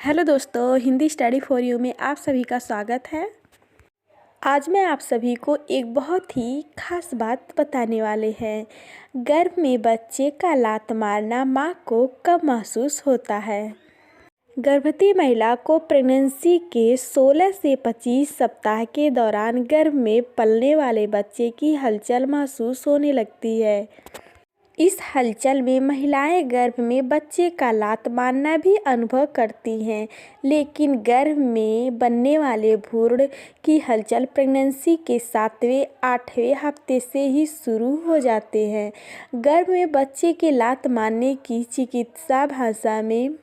Hello दोस्तों, Hindi study for you में आप सभी का स्वागत है। आज मैं आप सभी को एक बहुत ही खास बात बताने वाले हैं। गर्भ में बच्चे का लात मारना माँ को कब महसूस होता है? गर्भवती महिला को प्रेगनेंसी के 16 से 25 सप्ताह के दौरान गर्भ में पलने वाले बच्चे की हलचल महसूस होने लगती है। इस हलचल में महिलाएं गर्भ में बच्चे का लात मारना भी अनुभव करती हैं, लेकिन गर्भ में बनने वाले भ्रूण की हलचल प्रेगनेंसी के 7वें-8वें हफ्ते से ही शुरू हो जाते हैं। गर्भ में बच्चे के लात मारने की चिकित्सा भाषा में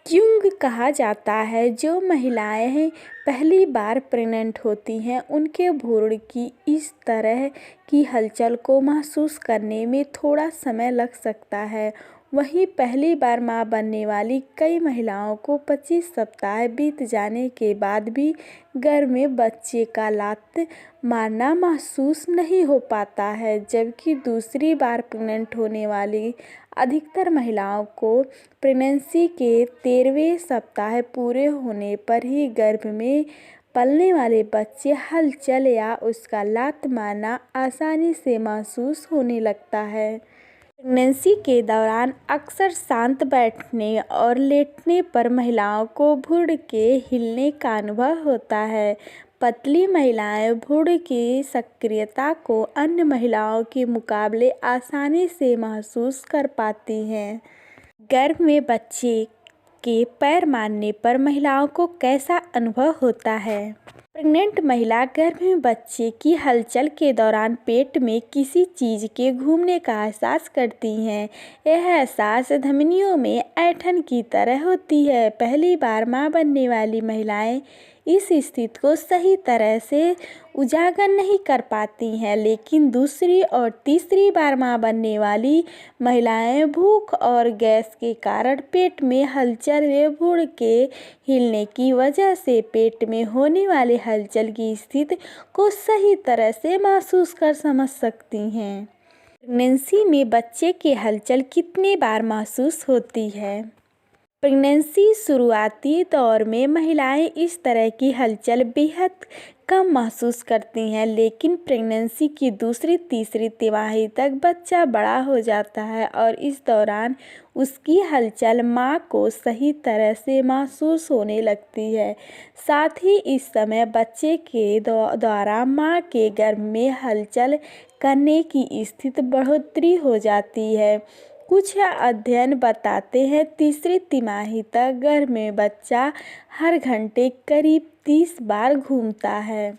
क्यूंग कहा जाता है। जो महिलाएं पहली बार प्रेग्नेंट होती हैं, उनके भ्रूण की इस तरह की हलचल को महसूस करने में थोड़ा समय लग सकता है। वहीं पहली बार मां बनने वाली कई महिलाओं को 25 सप्ताह बीत जाने के बाद भी गर्भ में बच्चे का लात मारना महसूस नहीं हो पाता है, जबकि दूसरी बार प्रेग्नेंट होने वाली अधिकतर महिलाओं को प्रेगनेंसी के 13वें सप्ताह पूरे होने पर ही गर्भ में पलने वाले बच्चे हलचल या उसका लात मारना आसानी से महसूस होने लगता है। प्रेगनेंसी के दौरान अक्सर शांत बैठने और लेटने पर महिलाओं को भ्रूण के हिलने का अनुभव होता है। पतली महिलाएं भ्रूण की सक्रियता को अन्य महिलाओं के मुकाबले आसानी से महसूस कर पाती हैं। गर्भ में बच्चे के पैर मारने पर महिलाओं को कैसा अनुभव होता है? प्रेग्नेंट महिला गर्भ में बच्चे की हलचल के दौरान पेट में किसी चीज़ के घूमने का एहसास करती हैं। यह एहसास धमनियों में ऐंठन की तरह होती है। पहली बार मां बनने वाली महिलाएं इस स्थिति को सही तरह से उजागर नहीं कर पाती हैं, लेकिन दूसरी और तीसरी बार मां बनने वाली महिलाएं भूख और गैस के कारण पेट में हलचल व भ्रूण के हिलने की वजह से पेट में होने वाले हलचल की स्थिति को सही तरह से महसूस कर समझ सकती हैं। प्रेगनेंसी में बच्चे की हलचल कितनी बार महसूस होती है? प्रेगनेंसी शुरुआती दौर में महिलाएं इस तरह की हलचल बेहद कम महसूस करती हैं, लेकिन प्रेगनेंसी की दूसरी-तीसरी तिमाही तक बच्चा बड़ा हो जाता है और इस दौरान उसकी हलचल मां को सही तरह से महसूस होने लगती है। साथ ही इस समय बच्चे के द्वारा मां के गर्भ में हलचल करने की स्थिति बढ़ोतरी हो जाती है। कुछ अध्ययन बताते हैं तीसरी तिमाही तक गर्भ में बच्चा हर घंटे करीब 30 बार घूमता है।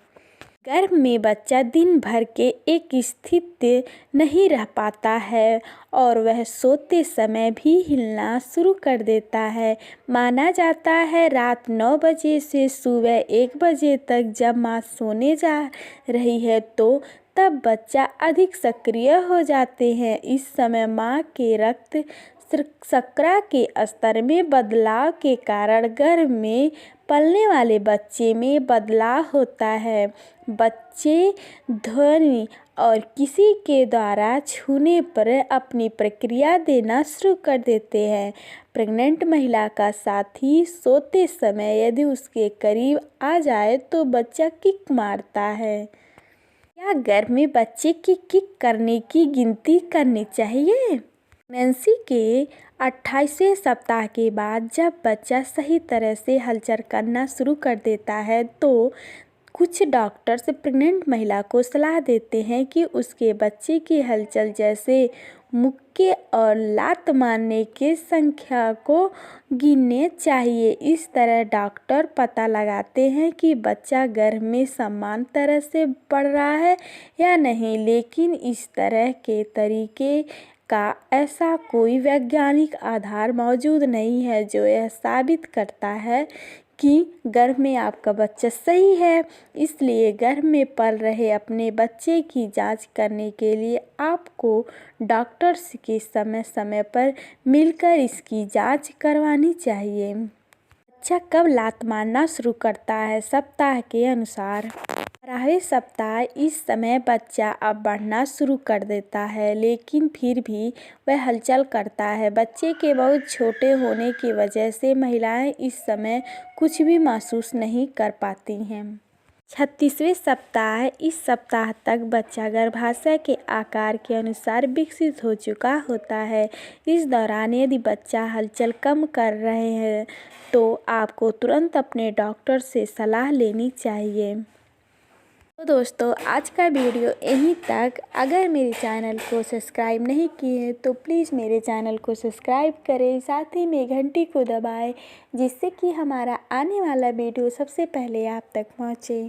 गर्भ में बच्चा दिन भर के एक स्थिति नहीं रह पाता है और वह सोते समय भी हिलना शुरू कर देता है। माना जाता है रात 9 बजे से सुबह 1 बजे तक जब मां सोने जा रही है तो तब बच्चा अधिक सक्रिय हो जाते हैं। इस समय मां के रक्त शर्करा के स्तर में बदलाव के कारण गर्भ में पलने वाले बच्चे में बदलाव होता है। बच्चे ध्वनि और किसी के द्वारा छूने पर अपनी प्रतिक्रिया देना शुरू कर देते हैं। प्रेग्नेंट महिला का साथी सोते समय यदि उसके करीब आ जाए तो बच्चा किक मारता है। क्या गर्भ में बच्चे की किक करने की गिनती करनी चाहिए? प्रेगनेंसी के 28वें सप्ताह के बाद जब बच्चा सही तरह से हलचल करना शुरू कर देता है तो कुछ डॉक्टर्स प्रेग्नेंट महिला को सलाह देते हैं कि उसके बच्चे की हलचल जैसे मुक्के और लात मारने की संख्या को गिनने चाहिए। इस तरह डॉक्टर पता लगाते हैं कि बच्चा गर्भ में समान तरह से बढ़ रहा है या नहीं, लेकिन इस तरह के तरीके का ऐसा कोई वैज्ञानिक आधार मौजूद नहीं है जो यह साबित करता है कि गर्भ में आपका बच्चा सही है। इसलिए गर्भ में पल रहे अपने बच्चे की जांच करने के लिए आपको डॉक्टर्स के समय समय पर मिलकर इसकी जांच करवानी चाहिए। बच्चा कब लात मारना शुरू करता है? सप्ताह के अनुसार 12वें सप्ताह इस समय बच्चा अब बढ़ना शुरू कर देता है, लेकिन फिर भी वह हलचल करता है। बच्चे के बहुत छोटे होने की वजह से महिलाएं इस समय कुछ भी महसूस नहीं कर पाती हैं। 36वें सप्ताह इस सप्ताह तक बच्चा गर्भाशय के आकार के अनुसार विकसित हो चुका होता है। इस दौरान यदि बच्चा हलचल कम कर रहे हैं तो आपको तुरंत अपने डॉक्टर से सलाह लेनी चाहिए। तो दोस्तों, आज का वीडियो यहीं तक। अगर मेरे चैनल को सब्सक्राइब नहीं किए तो प्लीज़ मेरे चैनल को सब्सक्राइब करें, साथ ही में घंटी को दबाएं, जिससे कि हमारा आने वाला वीडियो सबसे पहले आप तक पहुँचे।